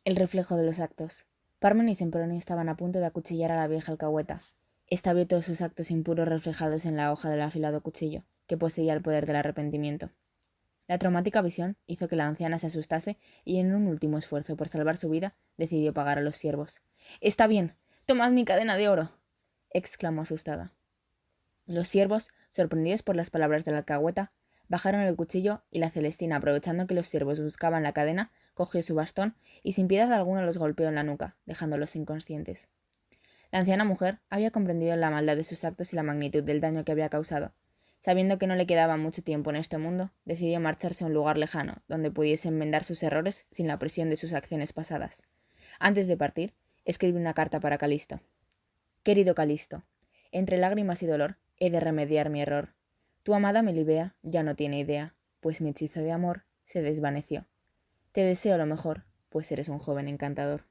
El reflejo de los actos. Parmen y Semproni estaban a punto de acuchillar a la vieja alcahueta. Esta vio todos sus actos impuros reflejados en la hoja del afilado cuchillo, que poseía el poder del arrepentimiento. La traumática visión hizo que la anciana se asustase y, en un último esfuerzo por salvar su vida, decidió pagar a los siervos. «Está bien, tomad mi cadena de oro», exclamó asustada. Los siervos, sorprendidos por las palabras de la alcahueta, bajaron el cuchillo y la Celestina, aprovechando que los siervos buscaban la cadena, cogió su bastón y sin piedad alguna los golpeó en la nuca, dejándolos inconscientes. La anciana mujer había comprendido la maldad de sus actos y la magnitud del daño que había causado. Sabiendo que no le quedaba mucho tiempo en este mundo, decidió marcharse a un lugar lejano, donde pudiese enmendar sus errores sin la presión de sus acciones pasadas. Antes de partir, escribió una carta para Calisto. Querido Calisto, entre lágrimas y dolor, he de remediar mi error. Tu amada Melibea ya no tiene idea, pues mi hechizo de amor se desvaneció. Te deseo lo mejor, pues eres un joven encantador.